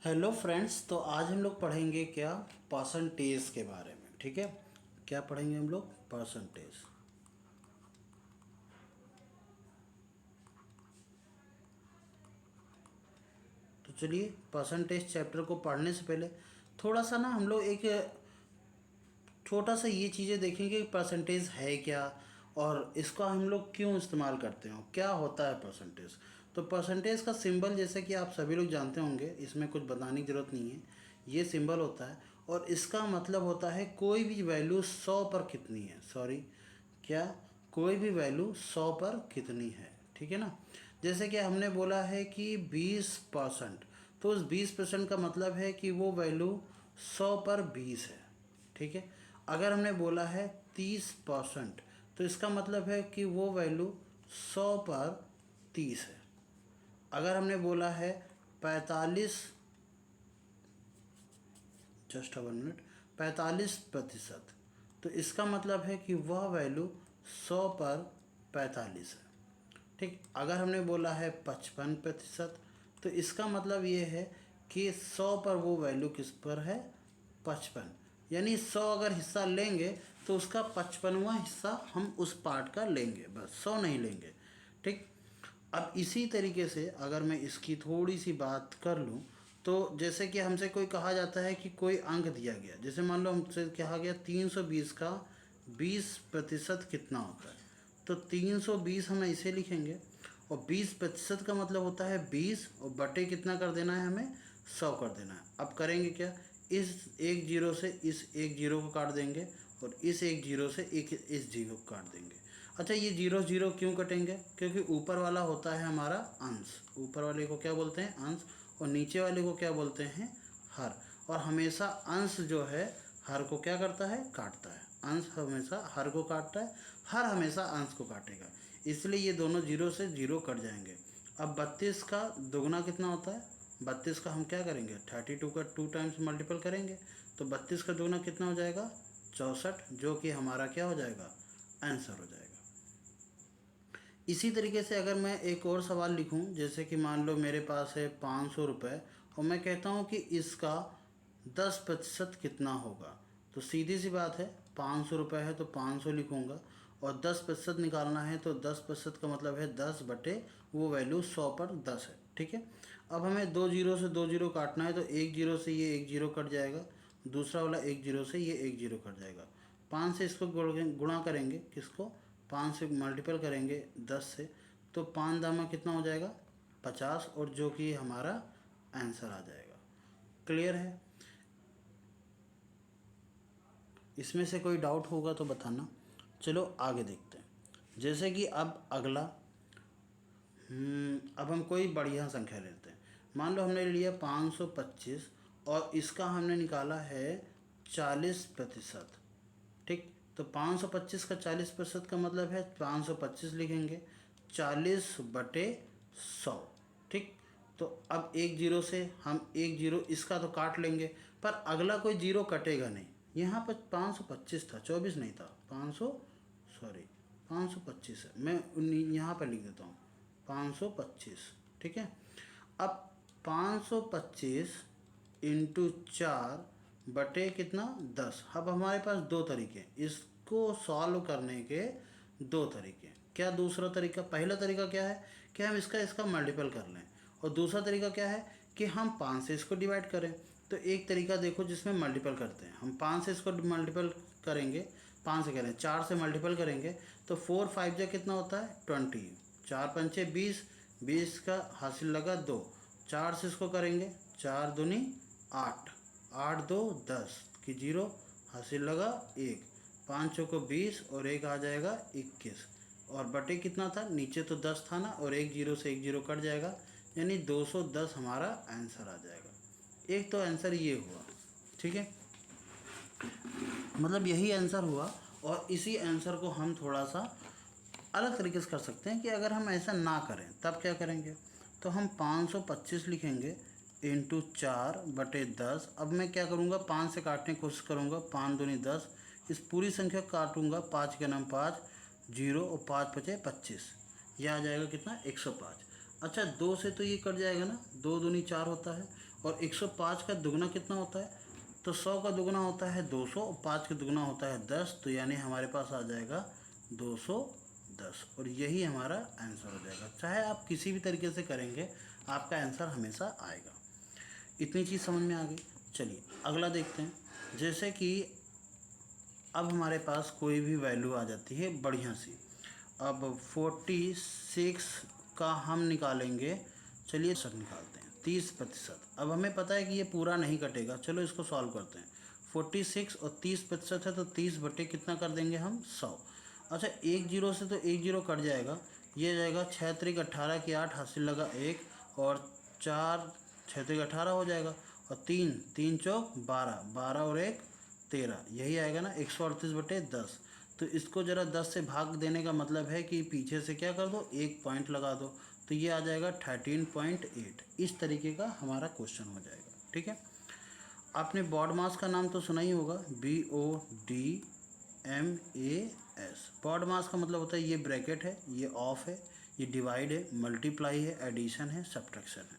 Hello friends, तो आज हम लोग पढ़ेंगे क्या परसेंटेज के बारे में। ठीक है, क्या पढ़ेंगे हम लोग? परसेंटेज। तो चलिए, परसेंटेज चैप्टर को पढ़ने से पहले थोड़ा सा ना हम लोग एक छोटा सा ये चीज़ें देखेंगे कि परसेंटेज है क्या और इसका हम लोग क्यों इस्तेमाल करते हैं, क्या होता है परसेंटेज। तो परसेंटेज का सिंबल जैसे कि आप सभी लोग जानते होंगे, इसमें कुछ बताने की ज़रूरत नहीं है। ये सिंबल होता है और इसका मतलब होता है कोई भी वैल्यू 100 पर कितनी है। सॉरी, क्या? कोई भी वैल्यू 100 पर कितनी है। ठीक है ना। जैसे कि हमने बोला है कि 20%, तो उस 20% का मतलब है कि वो वैल्यू 100 पर 20 है। ठीक है। अगर हमने बोला है 30%, तो इसका मतलब है कि वो वैल्यू 100 पर 30 है। अगर हमने बोला है 45, जस्ट 1 मिनट, 45%, तो इसका मतलब है कि वह वैल्यू 100 पर 45 है। ठीक। अगर हमने बोला है 55%, तो इसका मतलब ये है कि 100 पर वो वैल्यू किस पर है? 55। यानी 100 अगर हिस्सा लेंगे तो उसका 55वां हिस्सा हम उस पार्ट का लेंगे, बस 100 नहीं लेंगे। ठीक। अब इसी तरीके से अगर मैं इसकी थोड़ी सी बात कर लूँ, तो जैसे कि हमसे कोई कहा जाता है कि कोई अंक दिया गया, जैसे मान लो हमसे कहा गया 320 का 20% कितना होता है। तो 320 हम ऐसे लिखेंगे और 20% का मतलब होता है 20 और बटे कितना कर देना है हमें? 100 कर देना है। अब करेंगे क्या? इस एक जीरो से इस एक जीरो को काट देंगे और इस एक जीरो से एक इस जीरो को काट देंगे। अच्छा, ये जीरो जीरो क्यों कटेंगे? क्योंकि ऊपर वाला होता है हमारा अंश। ऊपर वाले को क्या बोलते हैं? अंश। और नीचे वाले को क्या बोलते हैं? हर। और हमेशा अंश जो है हर को क्या करता है? काटता है। अंश हमेशा हर को काटता है, हर हमेशा अंश को काटेगा। इसलिए ये दोनों जीरो से जीरो कट जाएंगे। अब 32 का दुगना कितना होता है? 32 का हम क्या करेंगे? 32 का 2 टाइम्स मल्टीपल करेंगे तो 32 का दुगना कितना हो जाएगा? 64, जो कि हमारा क्या हो जाएगा? आंसर हो जाएगा। इसी तरीके से अगर मैं एक और सवाल लिखूं, जैसे कि मान लो मेरे पास है 500 रुपये और मैं कहता हूं कि इसका 10% कितना होगा। तो सीधी सी बात है, 500 रुपये है तो 500 लिखूंगा और 10% निकालना है तो 10% का मतलब है 10 बटे वो वैल्यू 100 पर 10 है। ठीक है। अब हमें दो जीरो से दो जीरो काटना है तो एक जीरो से ये एक जीरो कट जाएगा, दूसरा वाला एक जीरो से ये एक जीरो कट जाएगा। 5 से इसको गुणा करेंगे, किसको? 5 से मल्टीपल करेंगे 10 से, तो 5 दामा कितना हो जाएगा? 50, और जो कि हमारा आंसर आ जाएगा। क्लियर है? इसमें से कोई डाउट होगा तो बताना। चलो आगे देखते हैं। जैसे कि अब अगला, अब हम कोई बढ़िया संख्या लेते हैं। मान लो हमने लिया 525 और इसका हमने निकाला है 40%। ठीक। तो 525 का 40% का मतलब है 525 लिखेंगे, 40 बटे 100। ठीक। तो अब एक जीरो से हम एक जीरो इसका तो काट लेंगे, पर अगला कोई जीरो कटेगा नहीं। यहाँ पर 525 था, 24 नहीं था। 500, सॉरी, 525 है। मैं यहाँ पर लिख देता हूँ 525। ठीक है। अब 525 इंटू 4 बटे कितना? 10। अब हमारे पास दो तरीके हैं इसको सॉल्व करने के। दो तरीके। क्या दूसरा तरीका? पहला तरीका क्या है कि हम इसका इसका मल्टीपल कर लें, और दूसरा तरीका क्या है कि हम 5 से इसको डिवाइड करें। तो एक तरीका देखो जिसमें मल्टीपल करते हैं, हम 5 से इसको मल्टीपल करेंगे, 5 से करें 4 से मल्टीपल करेंगे तो 4 5 जा कितना होता है? 20। 4 पंचे 20, 20 का हासिल लगा 2, 4 से इसको करेंगे 4 दूनी 8, 8 दो 10 की जीरो, हासिल लगा 1, 5 चौको 20 और एक आ जाएगा 21। और बटे कितना था? नीचे तो 10 था ना, और एक जीरो से एक जीरो कट जाएगा, यानी 210 हमारा आंसर आ जाएगा। एक तो आंसर ये हुआ। ठीक है, मतलब यही आंसर हुआ। और इसी आंसर को हम थोड़ा सा अलग तरीके से कर सकते हैं कि अगर हम ऐसा ना करें तब क्या करेंगे। तो हम 525 लिखेंगे इंटू 4 बटे 10। अब मैं क्या करूँगा? 5 से काटने की कोशिश करूँगा, 5 दूनी 10, इस पूरी संख्या काटूँगा, 5 के नाम 5, जीरो और 5 बचे 25, यह आ जाएगा कितना? 105। अच्छा, 2 से तो ये कट जाएगा ना, 2 दूनी 4 होता है और 105 का दुगना कितना होता है? तो 100 का दुगना होता है 200 और 5 का दुगना होता है 10, तो यानी हमारे पास आ जाएगा 210 और यही हमारा आंसर हो जाएगा। चाहे आप किसी भी तरीके से करेंगे आपका आंसर हमेशा आएगा। इतनी चीज़ समझ में आ गई। चलिए अगला देखते हैं। जैसे कि अब हमारे पास कोई भी वैल्यू आ जाती है बढ़िया सी। अब 46 का हम निकालेंगे, चलिए सब निकालते हैं 30%। अब हमें पता है कि ये पूरा नहीं कटेगा, चलो इसको सॉल्व करते हैं। 46 और 30% है तो 30 बटे कितना कर देंगे हम 100। अच्छा एक जीरो से तो एक जीरो कट जाएगा, ये जाएगा 6 त्रिक 18 की 8 हासिल लगा 1 और 4 6 त्रिक 18 हो जाएगा और 3 3 चौक 12 12 और 1 13, यही आएगा ना 138/10। तो इसको ज़रा 10 से भाग देने का मतलब है कि पीछे से क्या कर दो, एक पॉइंट लगा दो, तो ये आ जाएगा 13.8। इस तरीके का हमारा क्वेश्चन हो जाएगा। ठीक है, आपने बॉड मास का नाम तो सुना ही होगा, BODMAS। बॉड मास का मतलब होता है ये ब्रैकेट है, ये ऑफ है, ये डिवाइड है, मल्टीप्लाई है, एडिशन है, सब्ट्रैक्शन है।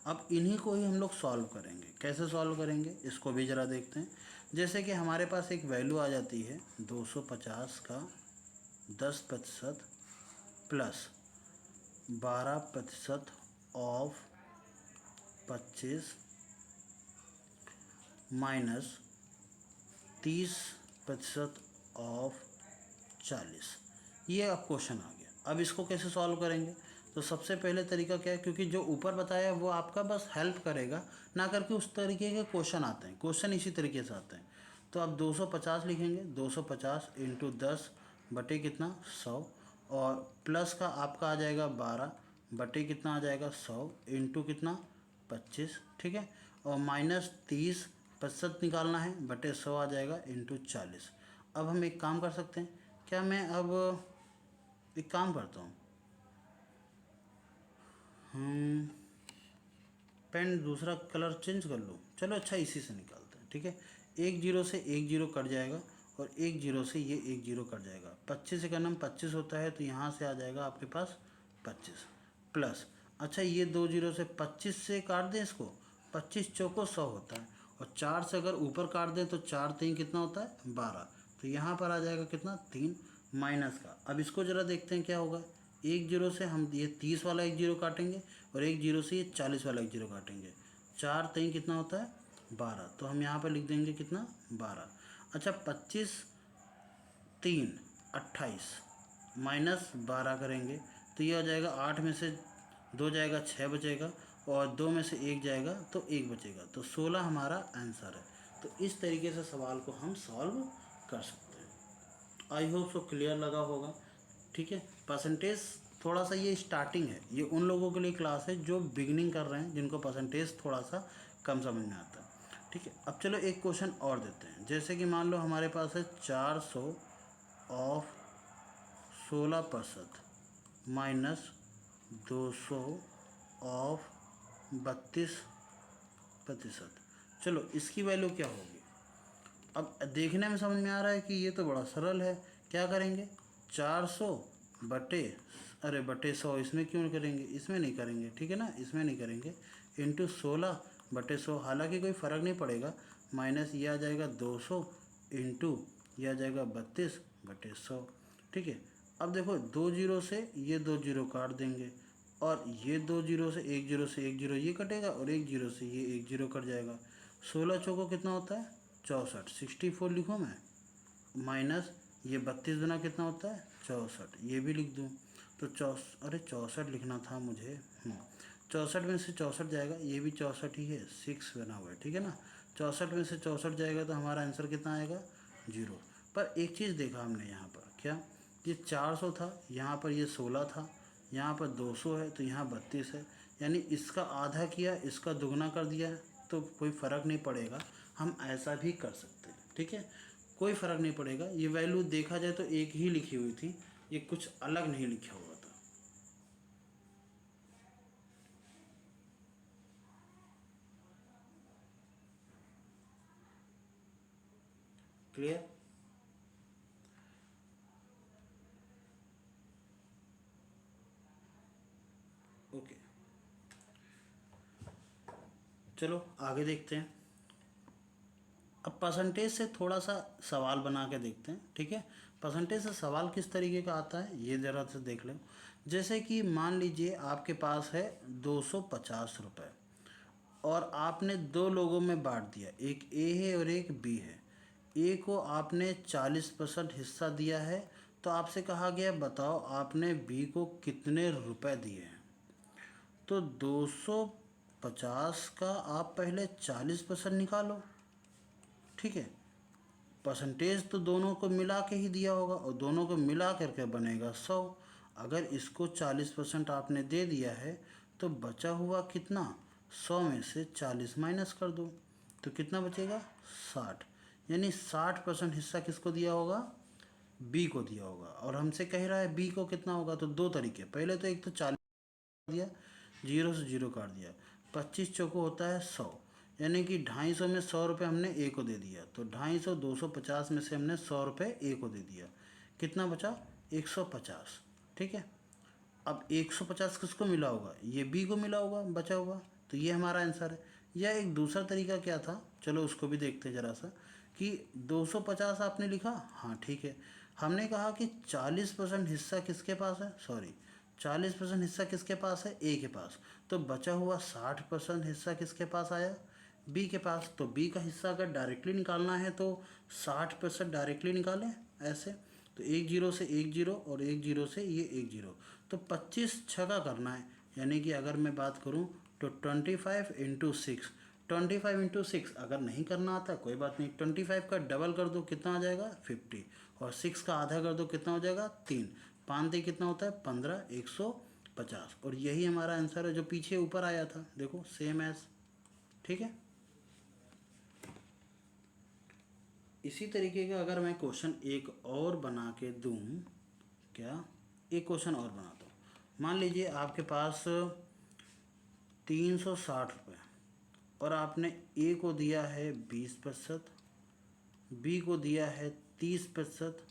अब इन्हीं को ही हम लोग सॉल्व करेंगे। कैसे सॉल्व करेंगे इसको भी ज़रा देखते हैं। जैसे कि हमारे पास एक वैल्यू आ जाती है 250 का 10% प्लस 12% ऑफ 25 माइनस 30% ऑफ 40। ये अब क्वेश्चन आ गया। अब इसको कैसे सॉल्व करेंगे? तो सबसे पहले तरीका क्या है, क्योंकि जो ऊपर बताया है वो आपका बस हेल्प करेगा, ना करके उस तरीके के क्वेश्चन आते हैं, क्वेश्चन इसी तरीके से आते हैं। तो अब 250 लिखेंगे, 250 इंटू 10 बटे कितना 100 और प्लस का आपका आ जाएगा 12 बटे कितना आ जाएगा 100 इंटू कितना 25। ठीक है, और माइनस 30% निकालना है बटे 100 आ जाएगा इंटू 40। अब हम एक काम कर सकते हैं, क्या मैं अब एक काम करता हूँ, पेन दूसरा कलर चेंज कर लो। चलो अच्छा इसी से निकालते हैं। ठीक है, एक जीरो से एक जीरो कट जाएगा और एक जीरो से ये एक जीरो कट जाएगा। 25 का नाम 25 होता है तो यहाँ से आ जाएगा आपके पास 25 प्लस, अच्छा ये दो जीरो से 25 से काट दें इसको, 25 चौको 100 होता है और 4 से अगर ऊपर काट दें तो 4 3 कितना होता है 12, तो यहाँ पर आ जाएगा कितना 3 माइनस का। अब इसको ज़रा देखते हैं क्या होगा। एक जीरो से हम ये 30 वाला एक जीरो काटेंगे और एक जीरो से ये 40 वाला एक जीरो काटेंगे। 4 3 कितना होता है 12, तो हम यहाँ पर लिख देंगे कितना 12। अच्छा 25 3 28 माइनस 12 करेंगे तो ये आ जाएगा 8 में से 2 जाएगा 6 बचेगा और 2 में से 1 जाएगा तो 1 बचेगा, तो 16 हमारा आंसर है। तो इस तरीके से सवाल को हम सॉल्व कर सकते हैं। आई होप सो क्लियर लगा होगा। ठीक है, परसेंटेज थोड़ा सा ये स्टार्टिंग है, ये उन लोगों के लिए क्लास है जो बिगनिंग कर रहे हैं, जिनको परसेंटेज थोड़ा सा कम समझ में आता है। ठीक है, अब चलो एक क्वेश्चन और देते हैं। जैसे कि मान लो हमारे पास है 400 ऑफ 16% माइनस 200 ऑफ 32%। चलो इसकी वैल्यू क्या होगी? अब देखने में समझ में आ रहा है कि ये तो बड़ा सरल है। क्या करेंगे, 400 बटे अरे बटे 100, इसमें क्यों नहीं करेंगे, इसमें नहीं करेंगे, ठीक है ना, इसमें नहीं करेंगे, इंटू 16 बटे 100, हालांकि कोई फ़र्क नहीं पड़ेगा, माइनस ये आ जाएगा 200 इंटू ये आ जाएगा 32/100। ठीक है, अब देखो दो जीरो से ये दो जीरो काट देंगे और ये दो जीरो से एक जीरो ये कटेगा और एक जीरो से ये एक जीरो कट जाएगा। 16 चौको कितना होता है 64, 64 लिखूँ मैं, माइनस ये 32 गुना कितना होता है 64, ये भी लिख दूँ तो 64 लिखना था मुझे। 64 में से 64 जाएगा, ये भी 64 ही है, 6 बना हुआ है, ठीक है ना। 64 में से 64 जाएगा तो हमारा आंसर कितना आएगा 0। पर एक चीज़ देखा हमने यहाँ पर, क्या ये 400 था, यहाँ पर ये 16 था, यहाँ पर 200 है तो यहाँ 32 है, यानी इसका आधा किया इसका दुगना कर दिया तो कोई फ़र्क नहीं पड़ेगा, हम ऐसा भी कर सकते हैं। ठीक है, कोई फ़र्क नहीं पड़ेगा। ये वैल्यू देखा जाए तो एक ही लिखी हुई थी, ये कुछ अलग नहीं लिखा हुआ था। क्लियर? ओके, चलो आगे देखते हैं। अब परसेंटेज से थोड़ा सा सवाल बना के देखते हैं, ठीक है। परसेंटेज से सवाल किस तरीके का आता है ये ज़रा से देख लें। जैसे कि मान लीजिए आपके पास है 250 रुपये और आपने दो लोगों में बांट दिया, एक ए है और एक बी है। ए को आपने 40% हिस्सा दिया है, तो आपसे कहा गया बताओ आपने बी को कितने रुपए दिए हैं। तो 250 का आप पहले 40% निकालो, ठीक है। परसेंटेज तो दोनों को मिला के ही दिया होगा और दोनों को मिला करके बनेगा 100। अगर इसको 40% आपने दे दिया है तो बचा हुआ कितना, 100 में से 40 माइनस कर दो तो कितना बचेगा 60। यानी 60% हिस्सा किसको दिया होगा, बी को दिया होगा। और हमसे कह रहा है बी को कितना होगा, तो दो तरीके, पहले तो एक तो 40 दिया, जीरो से जीरो काट दिया, 25 चौको होता है 100, यानी कि 250 में 100 रुपये हमने ए को दे दिया, तो 250 250 में से हमने 100 रुपये ए को दे दिया, कितना बचा 150, ठीक है। अब 150 किसको मिला होगा, ये बी को मिला होगा बचा हुआ, तो ये हमारा आंसर है। या एक दूसरा तरीका क्या था, चलो उसको भी देखते ज़रा सा, कि 250 आपने लिखा, हाँ ठीक है। हमने कहा कि 40% हिस्सा किसके पास है, सॉरी 40% हिस्सा किसके पास है, ए के पास, तो बचा हुआ 60% हिस्सा किसके पास आया, बी के पास। तो बी का हिस्सा अगर डायरेक्टली निकालना है तो 60% डायरेक्टली निकालें ऐसे, तो एक जीरो से एक जीरो और एक जीरो से ये एक जीरो, तो 25 छका करना है। यानी कि अगर मैं बात करूं तो 25 इंटू 6, 25 इंटू 6 अगर नहीं करना आता कोई बात नहीं, 25 का डबल कर दो कितना आ जाएगा 50, और 6 का आधा कर दो कितना हो जाएगा 3, 5 दे कितना होता है 15, 150। और यही हमारा आंसर है जो पीछे ऊपर आया था, देखो सेम एज, ठीक है। इसी तरीके का अगर मैं क्वेश्चन एक और बना के दूँ, क्या एक क्वेश्चन और बनाता हूँ। मान लीजिए आपके पास 360 रुपये और आपने ए को दिया है 20%, बी को दिया है 30%,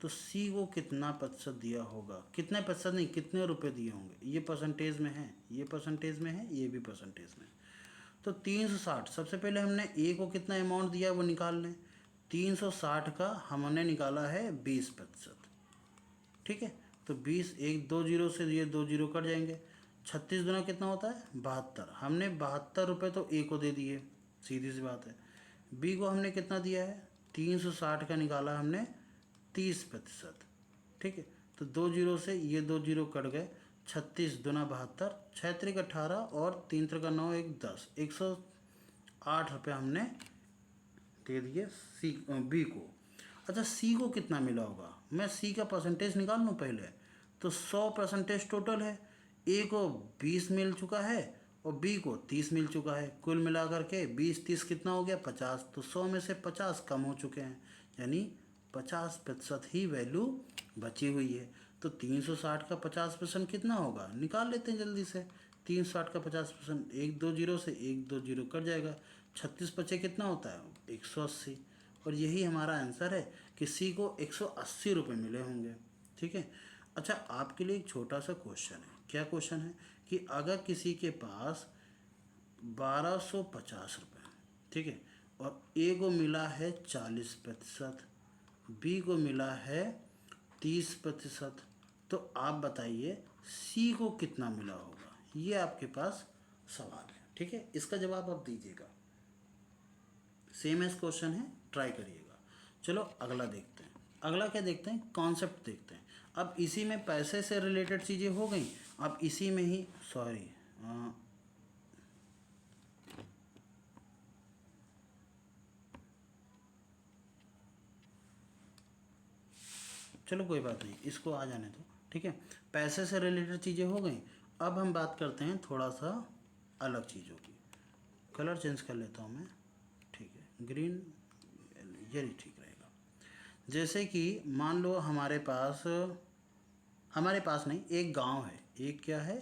तो सी को कितना प्रतिशत दिया होगा, कितने प्रतिशत नहीं कितने रुपए दिए होंगे, ये परसेंटेज में है, ये परसेंटेज में है, ये भी परसेंटेज में। तो 360, सबसे पहले हमने ए को कितना अमाउंट दिया वो निकाल लें। 360 का हमने निकाला है 20%, ठीक है। तो 20, एक दो जीरो से ये दो जीरो कट जाएंगे, 36 गुना कितना होता है 72, हमने 72 रुपये तो ए को दे दिए, सीधी सी बात है। बी को हमने कितना दिया है 360 का निकाला हमने 30%, ठीक है। तो दो जीरो से ये दो जीरो कट गए, 36 दूना 72, 6 त्रिक 18 और 3 त्रिक 9, एक 10, 108 रुपये हमने दे दिए सी बी को। अच्छा सी को कितना मिला होगा, मैं सी का परसेंटेज निकाल लूँ पहले, तो 100% टोटल है, ए को 20 मिल चुका है और बी को 30 मिल चुका है, कुल मिला करके 20 30 कितना हो गया 50, तो 100 में से 50 कम हो चुके हैं, यानी 50% ही वैल्यू बची हुई है। तो 360 का 50% कितना होगा, निकाल लेते हैं जल्दी से। 360 का 50%, एक दो जीरो से एक दो जीरो कट जाएगा, 36 बचे कितना होता है 180। और यही हमारा आंसर है कि सी को 180 रुपये मिले होंगे, ठीक है। अच्छा आपके लिए एक छोटा सा क्वेश्चन है, क्या क्वेश्चन है कि अगर किसी के पास 1250 रुपये, ठीक है, और ए को मिला है 40%, बी को मिला है 30%, तो आप बताइए सी को कितना मिला होगा, ये आपके पास सवाल है, ठीक है। इसका जवाब आप दीजिएगा, सेम एज क्वेश्चन है, ट्राई करिएगा। चलो अगला देखते हैं, अगला क्या देखते हैं, कॉन्सेप्ट देखते हैं। अब इसी में पैसे से रिलेटेड चीज़ें हो गई, अब इसी में ही सॉरी चलो कोई बात नहीं, इसको आ जाने दो, ठीक है। पैसे से रिलेटेड चीज़ें हो गई, अब हम बात करते हैं थोड़ा सा अलग चीज़ों की। कलर चेंज कर लेता हूँ मैं, ठीक है, ग्रीन ये ठीक रहेगा। जैसे कि मान लो हमारे पास नहीं, एक गांव है, एक क्या है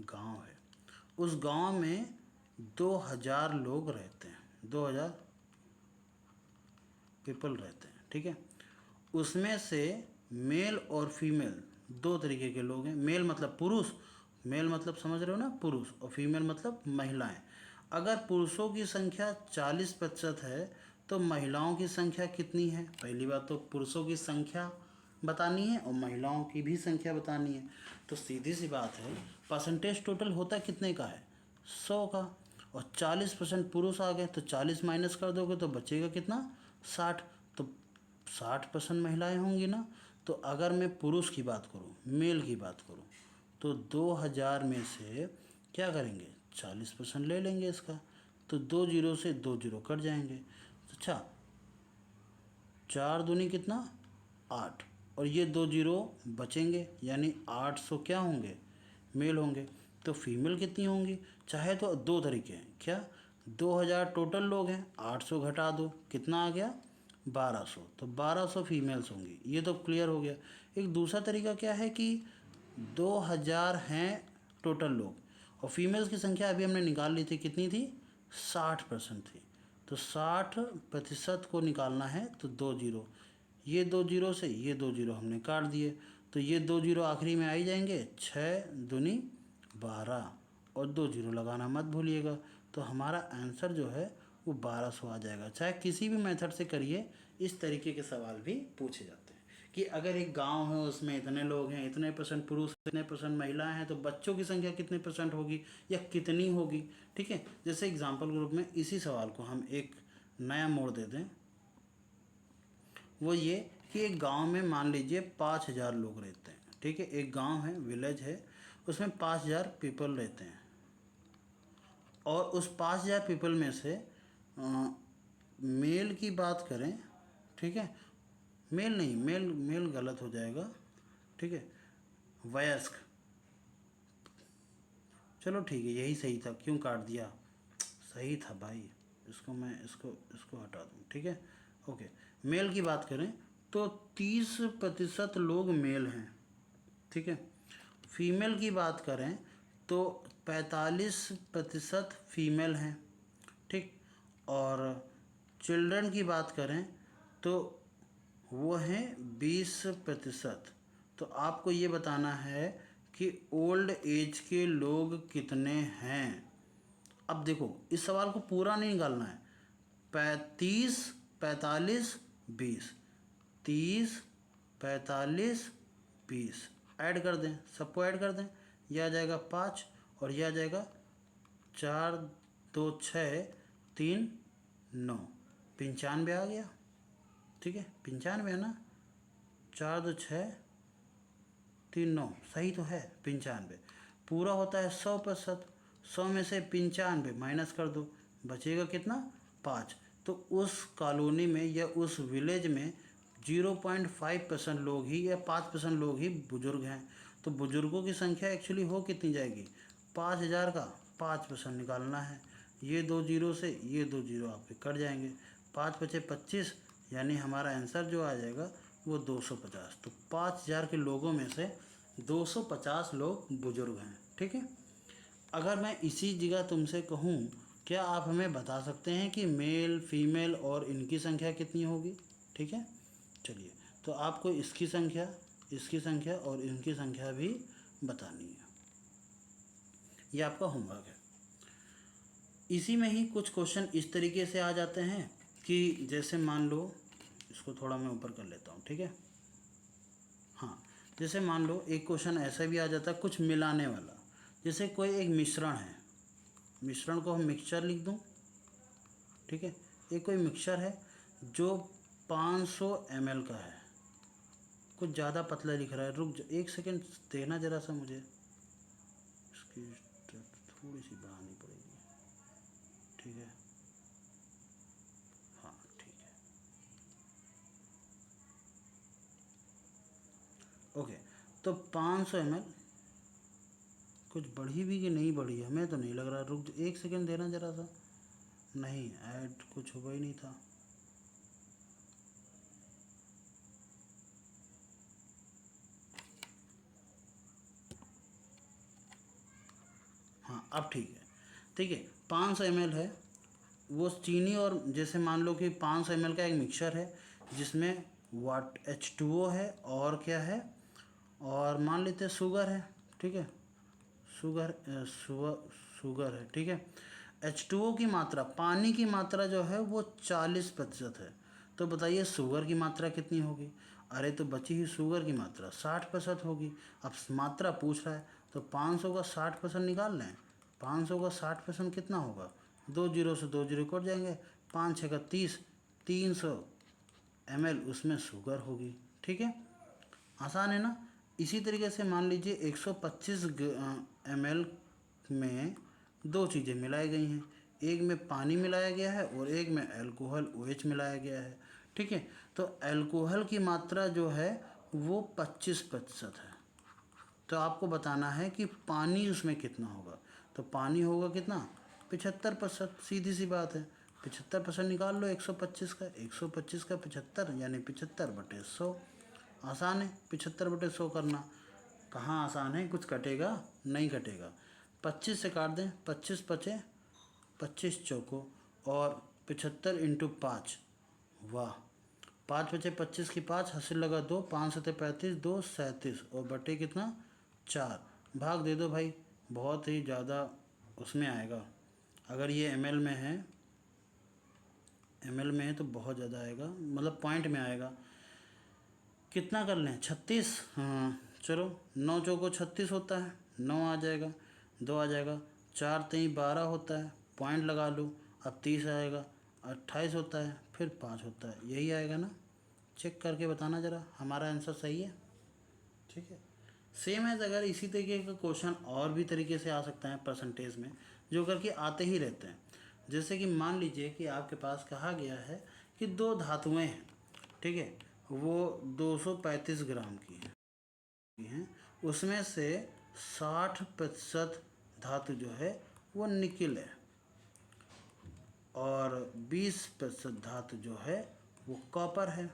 गांव है, उस गांव में 2000 लोग रहते हैं, 2000 पीपल रहते हैं, ठीक है। उसमें से मेल और फीमेल दो तरीके के लोग हैं, मेल मतलब पुरुष, मेल मतलब समझ रहे हो ना पुरुष, और फीमेल मतलब महिलाएं। अगर पुरुषों की संख्या 40% है तो महिलाओं की संख्या कितनी है? पहली बात तो पुरुषों की संख्या बतानी है और महिलाओं की भी संख्या बतानी है। तो सीधी सी बात है, परसेंटेज टोटल होता कितने का है? 100 का। और 40% पुरुष आ गए तो 40 माइनस कर दोगे तो बचेगा कितना? 60। तो 60% महिलाएं होंगी ना। तो अगर मैं पुरुष की बात करूँ, मेल की बात करूँ, तो 2000 में से क्या करेंगे? 40% ले लेंगे इसका। तो 2 जीरो से 2 जीरो कट जाएंगे। अच्छा, 4 दूनी कितना? 8। और ये 2 जीरो बचेंगे, यानी 800 क्या होंगे? मेल होंगे। तो फीमेल कितनी होंगी? चाहे तो दो तरीके हैं। क्या? 2000 टोटल लोग हैं, 800 घटा दो, कितना आ गया? 1200। तो 1200 फीमेल्स होंगी। ये तो क्लियर हो गया। एक दूसरा तरीका क्या है कि 2000 हैं टोटल लोग और फीमेल्स की संख्या अभी हमने निकाल ली थी, कितनी थी? 60% थी। तो 60% को निकालना है तो 2 जीरो, ये 2 जीरो से ये 2 जीरो हमने काट दिए। तो ये 2 जीरो आखिरी में आ ही जाएंगे। 6 दूनी 12 और 2 जीरो लगाना मत भूलिएगा। तो हमारा आंसर जो है वो 1200 आ जाएगा। चाहे किसी भी मेथड से करिए, इस तरीके के सवाल भी पूछे जाते हैं कि अगर एक गांव है उसमें इतने लोग हैं, इतने % पुरुष, इतने % महिलाएं हैं, तो बच्चों की संख्या कितने % होगी या कितनी होगी। ठीक है, जैसे एग्जाम्पल ग्रुप में इसी सवाल को हम एक नया मोड़ दे दें। वो ये कि एक गांव में मान लीजिए 5000 लोग रहते हैं। ठीक है, एक गांव है, विलेज है, उसमें 5000 पीपल रहते हैं। और उस 5000 पीपल में से मेल की बात करें, ठीक है, मेल नहीं, मेल मेल गलत हो जाएगा। ठीक है, वयस्क, चलो ठीक है, यही सही था, क्यों काट दिया? सही था भाई, इसको मैं इसको हटा दूँ। ठीक है, ओके। मेल की बात करें तो 30% लोग मेल हैं। ठीक है, फीमेल की बात करें तो 45% फीमेल हैं। ठीक, और चिल्ड्रन की बात करें तो वो हैं 20%। तो आपको ये बताना है कि ओल्ड एज के लोग कितने हैं। अब देखो, इस सवाल को पूरा नहीं निकालना है। 30, 45, 20, 30, 45, 20 ऐड कर दें, सबको ऐड कर दें। यह आ जाएगा 5 और यह आ जाएगा 4, 2, 6, 3, 9, 95 आ गया। ठीक है, 95 है ना। 4, 2, 6, 3, 9 सही तो है। 95 पूरा होता है 100%। 100 में से 95 माइनस कर दो, बचेगा कितना? 5। तो उस कॉलोनी में या उस विलेज में 0.5% लोग ही या 5% लोग ही बुजुर्ग हैं। तो बुजुर्गों की संख्या एक्चुअली हो कितनी जाएगी? 5000 का 5% निकालना है। ये 2 जीरो से ये 2 जीरो आपके कट जाएंगे। 5 बचे 25, यानी हमारा आंसर जो आ जाएगा वो 250। तो 5000 के लोगों में से 250 लोग बुजुर्ग हैं। ठीक है, अगर मैं इसी जगह तुमसे कहूँ, क्या आप हमें बता सकते हैं कि मेल, फीमेल और इनकी संख्या कितनी होगी? ठीक है, चलिए, तो आपको इसकी संख्या, इसकी संख्या और इनकी संख्या भी बतानी है। ये आपका होमवर्क है। इसी में ही कुछ क्वेश्चन इस तरीके से आ जाते हैं कि जैसे मान लो, इसको थोड़ा मैं ऊपर कर लेता हूँ। ठीक है, हाँ, जैसे मान लो एक क्वेश्चन ऐसा भी आ जाता है कुछ मिलाने वाला। जैसे कोई एक मिश्रण है, मिश्रण को हम मिक्सचर लिख दूँ। ठीक है, एक कोई मिक्सचर है जो 500 ml का है। कुछ ज़्यादा पतला लिख रहा है, रुक एक सेकंड देना ज़रा सा मुझे, इसकी थोड़ी सी बढ़ानी पड़ेगी। ठीक है, हाँ ठीक है, ओके। तो 500 ml कुछ बढ़ी भी कि नहीं बढ़ी, हमें तो नहीं लग रहा। रुक एक सेकंड देना ज़रा सा। नहीं, ऐड कुछ हुआ ही नहीं था। हाँ, अब ठीक है। ठीक है, 500 ml है वो चीनी, और जैसे मान लो कि 500 ml का एक मिक्सचर है जिसमें वाट H2O है और क्या है, और मान लेते हैं शुगर है। ठीक है, शुगर शुगर है। ठीक है, H2O की मात्रा, पानी की मात्रा जो है वो 40% है। तो बताइए शुगर की मात्रा कितनी होगी? अरे तो बची हुई शुगर की मात्रा 60% होगी। अब मात्रा पूछ रहा है तो 500 का 60% निकाल लें। 500 का 60% कितना होगा? 2 जीरो से 2 जीरो कट जाएंगे, 5 छः का 30, 300 ml उसमें शुगर होगी। ठीक है, आसान है ना। इसी तरीके से मान लीजिए 125 ml में दो चीज़ें मिलाई गई हैं, एक में पानी मिलाया गया है और एक में अल्कोहल OH मिलाया गया है। ठीक है, तो अल्कोहल की मात्रा जो है वो 25% है। तो आपको बताना है कि पानी उसमें कितना होगा। तो पानी होगा कितना? 75%। सीधी सी बात है, 75% निकाल लो 125 का। 125 का 75 यानी 75/100। आसान है 75/100 करना। कहाँ आसान है? कुछ कटेगा? नहीं कटेगा। 25 से काट दें, 25 बचे 25 चौको और 75 इंटू 5। वाह, 5 बचे 25 की 5, हासिल लगा 2, 5 सते 35, 2 37 और बटे कितना? 4। भाग दे दो भाई, बहुत ही ज़्यादा उसमें आएगा। अगर ये ml में है, ml में है तो बहुत ज़्यादा आएगा, मतलब पॉइंट में आएगा। कितना कर लें? 36। हाँ चलो, 9 चौको 36 होता है, 9 आ जाएगा, 2 आ जाएगा, 4 3 12 होता है, पॉइंट लगा लो। अब 30 आएगा, 28 होता है, फिर 5 होता है, यही आएगा ना? चेक करके बताना ज़रा हमारा आंसर सही है। ठीक है, सेम है। अगर इसी तरीके का क्वेश्चन और भी तरीके से आ सकता है परसेंटेज में, जो करके आते ही रहते हैं। जैसे कि मान लीजिए कि आपके पास कहा गया है कि दो धातुएं हैं, ठीक है, वो 235 ग्राम की हैं, उसमें से 60% धातु जो है वो निकिल है और 20% धातु जो है वो कॉपर है।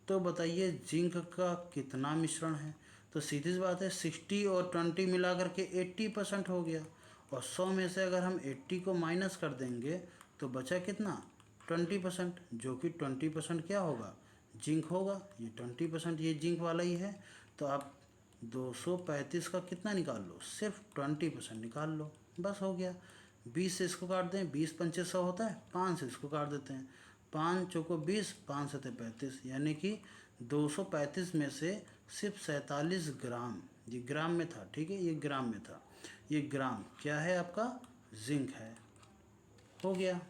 तो बताइए जिंक का कितना मिश्रण है? तो सीधी सी बात है, 60 और 20 मिला करके 80% हो गया। और 100 में से अगर हम 80 को माइनस कर देंगे तो बचा कितना? 20%, जो कि 20% क्या होगा? जिंक होगा। ये 20% ये जिंक वाला ही है। तो आप 235 का कितना निकाल लो? सिर्फ 20% निकाल लो, बस हो गया। 20 से इसको काट दें, 20 पंचे 100 होता है, 5 से इसको काट देते हैं, 5 चौको 20, 5 सते 35, यानी कि 235 में से सिर्फ 47 ग्राम, ये ग्राम में था, ठीक है, ये ग्राम में था, ये ग्राम क्या है आपका? जिंक है। हो गया।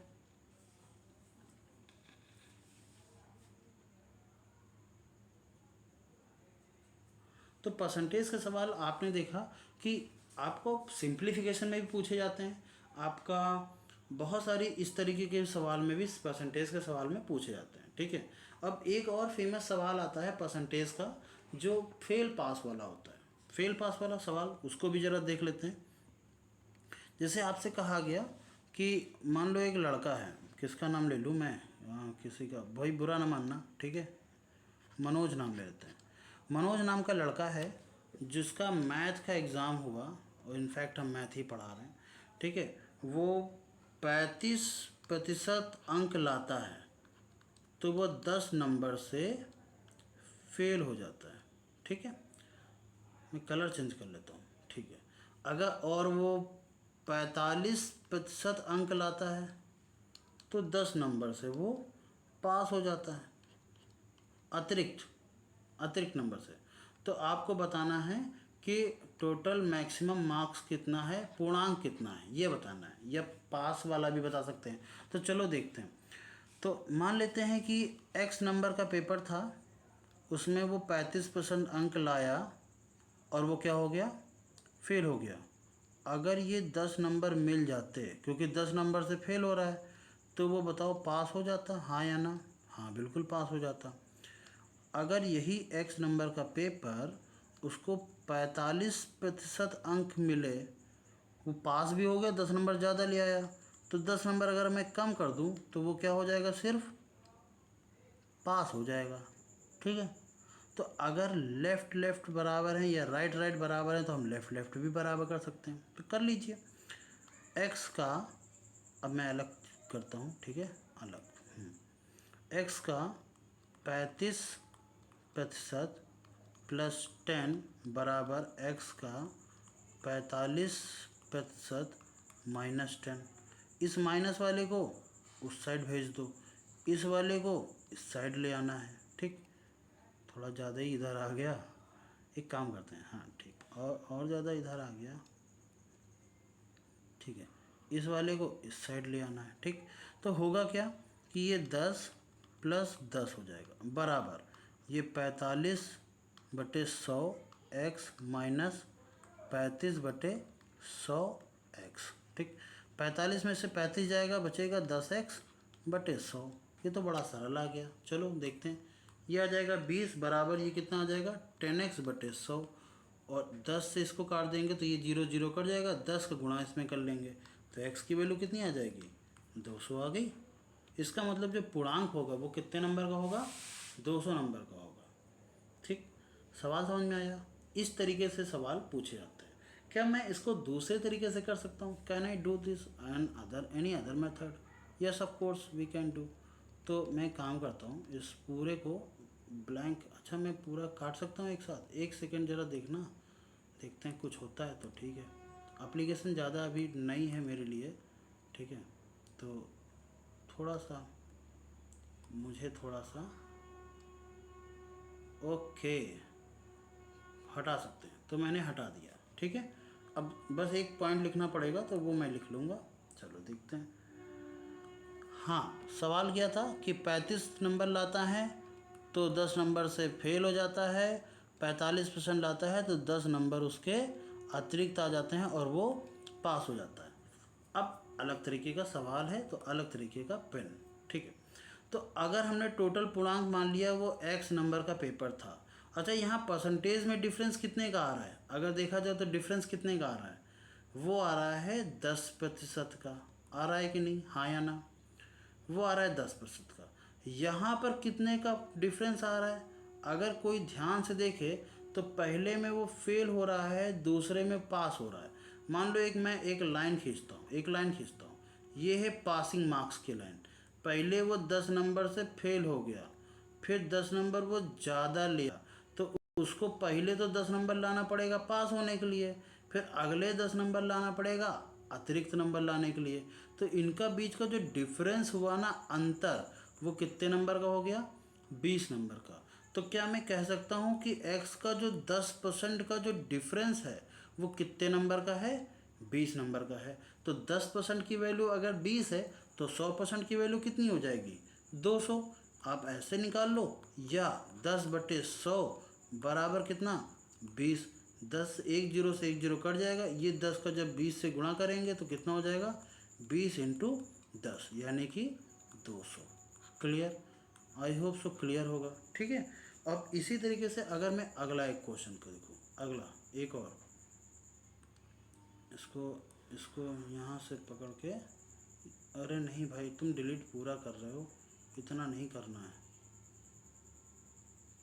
तो परसेंटेज का सवाल आपने देखा कि आपको सिंप्लीफिकेशन में भी पूछे जाते हैं, आपका बहुत सारी इस तरीके के सवाल में भी परसेंटेज के सवाल में पूछे जाते हैं। ठीक है, अब एक और फेमस सवाल आता है परसेंटेज का, जो फेल पास वाला होता है। फेल पास वाला सवाल, उसको भी ज़रा देख लेते हैं। जैसे आपसे कहा गया कि मान लो एक लड़का है, किसका नाम ले लूँ मैं? किसी का, भाई बुरा ना मानना, ठीक है, मनोज नाम ले लेते हैं। मनोज नाम का लड़का है जिसका मैथ का एग्ज़ाम हुआ, और इनफैक्ट हम मैथ ही पढ़ा रहे हैं। ठीक है, वो 35% अंक लाता है तो वो 10 नंबर से फेल हो जाता है। ठीक है, मैं कलर चेंज कर लेता हूँ। ठीक है, अगर और वो 45% अंक लाता है तो 10 नंबर से वो पास हो जाता है, अतिरिक्त अतिरिक्त नंबर से। तो आपको बताना है कि टोटल मैक्सिमम मार्क्स कितना है, पूर्णांक कितना है, ये बताना है, या पास वाला भी बता सकते हैं। तो चलो देखते हैं। तो मान लेते हैं कि x नंबर का पेपर था, उसमें वो 35% अंक लाया और वो क्या हो गया? फेल हो गया। अगर ये 10 नंबर मिल जाते, क्योंकि 10 नंबर से फेल हो रहा है, तो वो बताओ पास हो जाता, हाँ या ना? हाँ बिल्कुल पास हो जाता। अगर यही x नंबर का पेपर उसको 45% अंक मिले, वो पास भी हो गया, 10 नंबर ज़्यादा ले आया, तो 10 नंबर अगर मैं कम कर दूं तो वो क्या हो जाएगा? सिर्फ पास हो जाएगा। ठीक है, तो अगर लेफ़्ट लेफ़्ट बराबर है या राइट राइट बराबर है तो हम लेफ़्ट लेफ़्ट भी बराबर कर सकते हैं, तो कर लीजिए। x का, अब मैं अलग करता हूँ, ठीक है, अलग। x का 35% प्लस 10 बराबर x का 45% माइनस 10। इस माइनस वाले को उस साइड भेज दो, इस वाले को इस साइड ले आना है। ठीक, थोड़ा ज़्यादा ही इधर आ गया, एक काम करते हैं, हाँ ठीक, और ज़्यादा इधर आ गया। ठीक है, इस वाले को इस साइड ले आना है। ठीक, तो होगा क्या कि ये 10 + 10 हो जाएगा बराबर ये 45/100 x माइनस 35/100 x। ठीक, 45 में से 35 जाएगा, बचेगा 10x/100। ये तो बड़ा सरल आ गया। चलो देखते हैं, ये आ जाएगा 20 बराबर ये कितना आ जाएगा 10x/100, और 10 से इसको काट देंगे तो ये 0 0 कट जाएगा, 10 का गुणा इसमें कर लेंगे तो x की वैल्यू कितनी आ जाएगी 200 आ गई। इसका मतलब जो पूर्णांक होगा वो कितने नंबर का होगा 200 नंबर का होगा। ठीक, सवाल समझ में आया। इस तरीके से सवाल पूछे जाते हैं। क्या मैं इसको दूसरे तरीके से कर सकता हूँ? Can I do this and any other method? Yes of course we can do. तो मैं काम करता हूँ, इस पूरे को ब्लैंक, अच्छा मैं पूरा काट सकता हूँ एक साथ। एक सेकेंड ज़रा देखना, देखते हैं कुछ होता है तो ठीक है। एप्लीकेशन ज़्यादा अभी नई है मेरे लिए, ठीक है, तो थोड़ा सा मुझे थोड़ा सा ओके हटा सकते हैं, तो मैंने हटा दिया। ठीक है, अब बस एक पॉइंट लिखना पड़ेगा तो वो मैं लिख लूँगा। चलो देखते हैं। हाँ, सवाल क्या था कि 35 नंबर लाता है तो 10 नंबर से फेल हो जाता है, 45% लाता है तो 10 नंबर उसके अतिरिक्त आ जाते हैं और वो पास हो जाता है। अब अलग तरीके का सवाल है तो अलग तरीके का पेन। ठीक है, तो अगर हमने टोटल पूर्णांक मान लिया वो x नंबर का पेपर था। अच्छा, यहाँ परसेंटेज में डिफरेंस कितने का आ रहा है? अगर देखा जाए तो डिफरेंस कितने का आ रहा है? वो आ रहा है 10% का। आ रहा है कि नहीं, हाँ या ना? वो आ रहा है 10% का। यहाँ पर कितने का डिफरेंस आ रहा है? अगर कोई ध्यान से देखे तो पहले में वो फेल हो रहा है, दूसरे में पास हो रहा है। मान लो मैं एक लाइन खींचता हूँ, एक लाइन खींचता हूँ, ये है पासिंग मार्क्स की लाइन। पहले वो 10 नंबर से फेल हो गया, फिर 10 नंबर वो ज़्यादा लिया, तो उसको पहले तो 10 नंबर लाना पड़ेगा पास होने के लिए, फिर अगले 10 नंबर लाना पड़ेगा अतिरिक्त नंबर लाने के लिए। तो इनका बीच का जो डिफरेंस हुआ ना, अंतर, वो कितने नंबर का हो गया 20 नंबर का। तो क्या मैं कह सकता हूँ कि x का जो 10% का जो डिफरेंस है वो कितने नंबर का है 20 नंबर का है। तो 10% की वैल्यू अगर 20 है तो 100% की वैल्यू कितनी हो जाएगी 200। आप ऐसे निकाल लो, या 10/100 बराबर कितना 20। 10 एक जीरो से एक जीरो कट जाएगा, ये 10 का जब 20 से गुणा करेंगे तो कितना हो जाएगा 20 × 10 यानी कि 200। Clear? I hope so clear होगा। ठीक है, अब इसी तरीके से अगर मैं अगला एक क्वेश्चन को देखूँ, अगला एक और, इसको इसको यहाँ से पकड़ के, अरे नहीं भाई तुम डिलीट पूरा कर रहे हो, इतना नहीं करना है।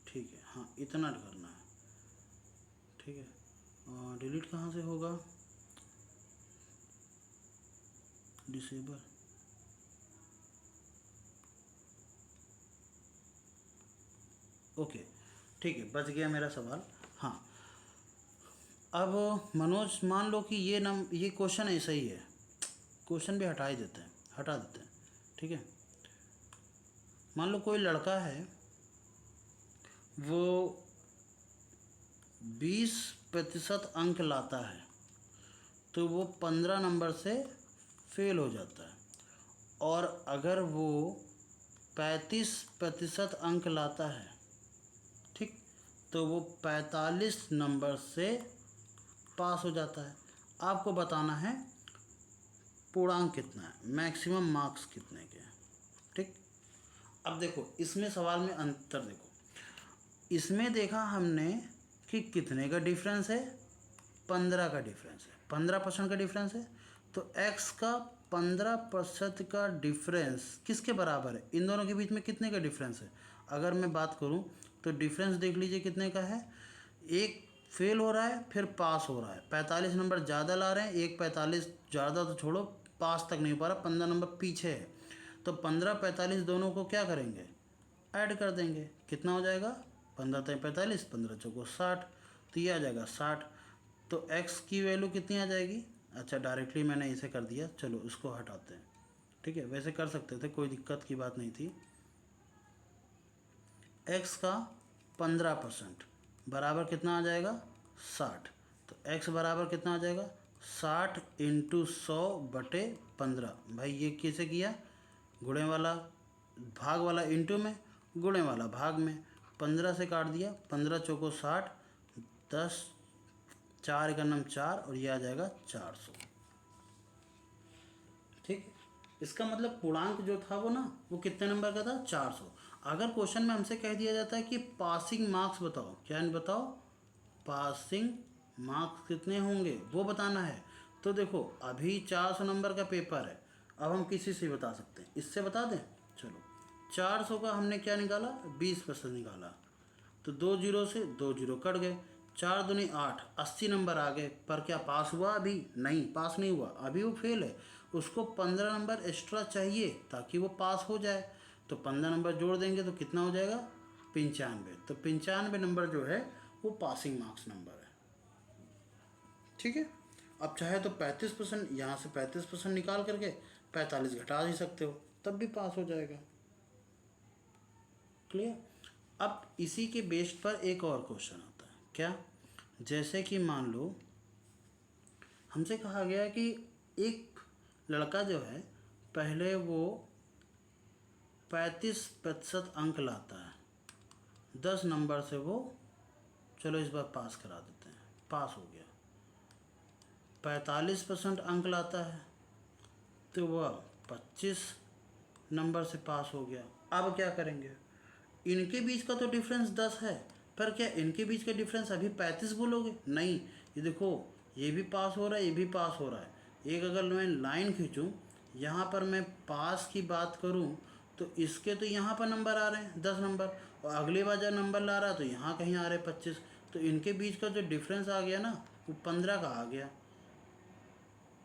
ठीक है, हाँ इतना करना है। ठीक है, डिलीट कहाँ से होगा, डिसेबल, ओके ठीक है, बच गया मेरा सवाल। हाँ, अब मनोज मान लो कि ये क्वेश्चन ऐसा ही है, क्वेश्चन भी हटा ही देते हैं, हटा देते हैं। ठीक है, मान लो कोई लड़का है, वो 20% अंक लाता है तो वो 15 नंबर से फेल हो जाता है, और अगर वो 35% अंक लाता है, ठीक, तो वो 45 नंबर से पास हो जाता है। आपको बताना है पूर्णांक कितना है, मैक्सिमम मार्क्स कितने के हैं। ठीक, अब देखो इसमें सवाल में अंतर देखो, इसमें देखा हमने कि कितने का डिफरेंस है 15 का डिफरेंस है, 15% का डिफरेंस है। तो x का 15% का डिफरेंस किसके बराबर है, इन दोनों के बीच में कितने का डिफरेंस है? अगर मैं बात करूं तो डिफरेंस देख लीजिए कितने का है, एक फेल हो रहा है फिर पास हो रहा है, 45 नंबर ज़्यादा ला रहे हैं, एक 45 ज़्यादा तो छोड़ो पास तक नहीं हो पा रहा, 15 नंबर पीछे है। तो 15 45 दोनों को क्या करेंगे ऐड कर देंगे, कितना हो जाएगा 15 × 45, 15 × 60, तो ये आ जाएगा 60। तो x की वैल्यू कितनी आ जाएगी, अच्छा डायरेक्टली मैंने इसे कर दिया, चलो इसको हटाते हैं। ठीक है, वैसे कर सकते थे, कोई दिक्कत की बात नहीं थी। x का 15% बराबर कितना आ जाएगा 60। तो x बराबर कितना आ जाएगा 60 इंटू 100/15। भाई ये कैसे किया, गुणे वाला भाग वाला इंटू में, गुणे वाला भाग में, 15 से काट दिया, 15 चौको 60, 10 4 का नम 4 और ये आ जाएगा 400। ठीक है, इसका मतलब पूर्णांक जो था वो ना वो कितने नंबर का था 400। अगर क्वेश्चन में हमसे कह दिया जाता है कि पासिंग मार्क्स बताओ, क्या बताओ पासिंग मार्क्स कितने होंगे वो बताना है, तो देखो अभी 400 नंबर का पेपर है, अब हम किसी से बता सकते हैं, इससे बता दें। चलो 400 का हमने क्या निकाला 20% निकाला, तो 2 जीरो से 2 जीरो कट गए, 4 दूनी 8, 80 नंबर आ गए। पर क्या पास हुआ अभी नहीं, पास नहीं हुआ, अभी वो फेल है, उसको 15 नंबर एक्स्ट्रा चाहिए ताकि वो पास हो जाए। तो 15 नंबर जोड़ देंगे तो कितना हो जाएगा 95। तो 95 नंबर जो है वो पासिंग मार्क्स नंबर है। ठीक है, अब चाहे तो 35%, यहाँ से 35% निकाल करके 45 घटा ही सकते हो, तब भी पास हो जाएगा। क्लियर। अब इसी के बेस पर एक और क्वेश्चन आता है, क्या, जैसे कि मान लो हमसे कहा गया कि एक लड़का जो है पहले वो 35% अंक लाता है, 10 नंबर से वो, चलो इस बार पास करा देते हैं, पास हो गया। 45% अंक लाता है तो वह 25 नंबर से पास हो गया। अब क्या करेंगे, इनके बीच का तो डिफरेंस 10 है, पर क्या इनके बीच का डिफरेंस अभी 35 बोलोगे, नहीं। ये देखो ये भी पास हो रहा है, ये भी पास हो रहा है। एक अगर मैं लाइन खींचूँ, यहाँ पर मैं पास की बात करूँ तो इसके तो यहाँ पर नंबर आ रहे हैं 10 नंबर, और अगले बार जब नंबर ला रहा है तो यहाँ कहीं आ रहे 25, तो इनके बीच का जो डिफरेंस आ गया ना वो 15 का आ गया।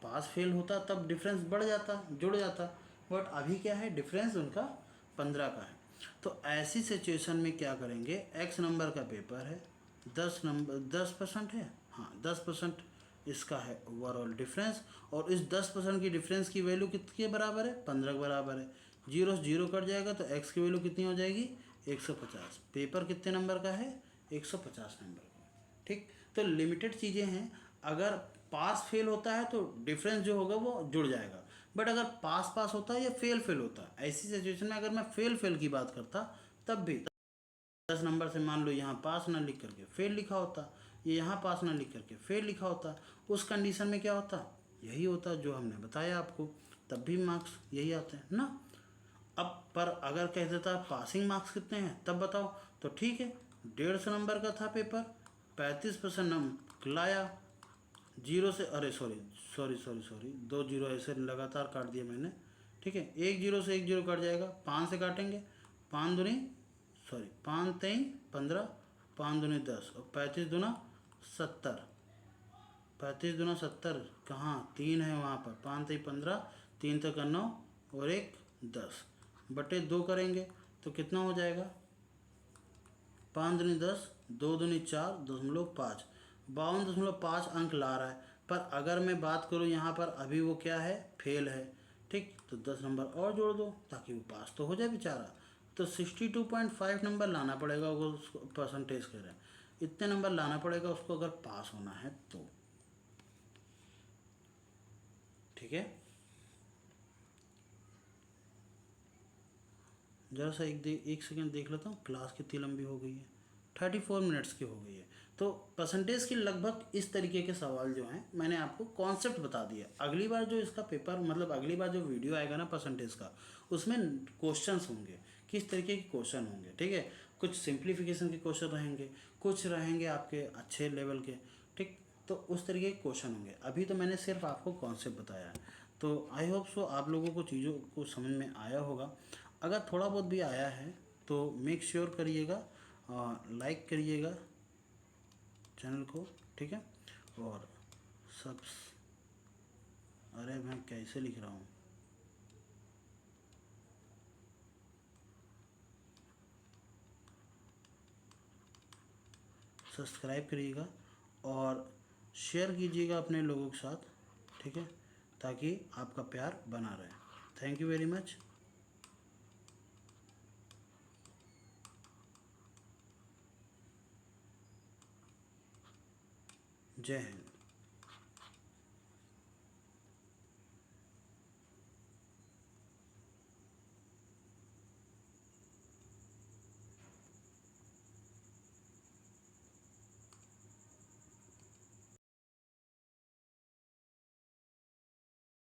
पास फेल होता तब डिफरेंस बढ़ जाता, जुड़ जाता, बट अभी क्या है डिफरेंस उनका 15 का है। तो ऐसी सिचुएशन में क्या करेंगे, x नंबर का पेपर है, 10% है, हाँ 10% इसका है ओवरऑल डिफरेंस, और इस 10% की डिफरेंस की वैल्यू कितने के बराबर है 15 के बराबर है। जीरो से जीरो कट जाएगा तो x की वैल्यू कितनी हो जाएगी 150। पेपर कितने नंबर का है 150 नंबर का। ठीक, तो लिमिटेड चीज़ें हैं, अगर पास फेल होता है तो डिफरेंस जो होगा वो जुड़ जाएगा, बट अगर पास पास होता है या फेल फेल होता है, ऐसी सिचुएशन में अगर मैं फेल फेल की बात करता तब भी 10 नंबर से मान लो यहाँ पास ना लिख करके फेल लिखा होता, ये यहाँ पास ना लिख करके फेल लिखा होता, उस कंडीशन में क्या होता, यही होता जो हमने बताया आपको, तब भी मार्क्स यही आते हैं ना। अब पर अगर कह देता पासिंग मार्क्स कितने हैं तब बताओ, तो ठीक है 150 नंबर का था पेपर, 35% नंबर लाया, जीरो से, अरे sorry sorry sorry sorry 2 zero ऐसे लगातार काट दिया मैंने। ठीक है, एक जीरो से एक जीरो कट जाएगा, 5 से काटेंगे, 5 दूनी सॉरी 5 तेई 15, 5 दूनी 10 और 35 दूना 70, 35 दूना 70 कहाँ 3 है वहाँ पर, 5 तेई 15, 3 तक 9 और एक 10 बटे 2 करेंगे तो कितना हो जाएगा 5 दूनी 10, 2 दूनी 4.5, 52.5 अंक ला रहा है। पर अगर मैं बात करूँ यहाँ पर अभी वो क्या है फेल है, ठीक, तो 10 नंबर और जोड़ दो ताकि वो पास तो हो जाए बेचारा। तो 62.5 नंबर लाना पड़ेगा अगर उसको परसेंटेज कह रहे हैं, इतने नंबर लाना पड़ेगा उसको अगर पास होना है तो। ठीक है, ज़रा सा एक सेकंड देख लेता हूँ क्लास कितनी लंबी हो गई है, 34 मिनट्स की हो गई है। तो परसेंटेज के लगभग इस तरीके के सवाल जो हैं मैंने आपको कॉन्सेप्ट बता दिया। अगली बार जो इसका पेपर मतलब अगली बार जो वीडियो आएगा ना परसेंटेज का, उसमें क्वेश्चंस होंगे, किस तरीके के क्वेश्चन होंगे। ठीक है, कुछ सिंप्लीफिकेशन के क्वेश्चन रहेंगे, कुछ रहेंगे आपके अच्छे लेवल के। ठीक, तो उस तरीके के क्वेश्चन होंगे। अभी तो मैंने सिर्फ आपको कॉन्सेप्ट बताया है, तो आई होप सो आप लोगों को चीज़ों को समझ में आया होगा। अगर थोड़ा बहुत भी आया है तो मेक श्योर करिएगा, लाइक करिएगा चैनल को। ठीक है, और सब, अरे मैं कैसे लिख रहा हूँ, सब्सक्राइब करिएगा और शेयर कीजिएगा अपने लोगों के साथ। ठीक है, ताकि आपका प्यार बना रहे। Thank you very much. जय हिंद।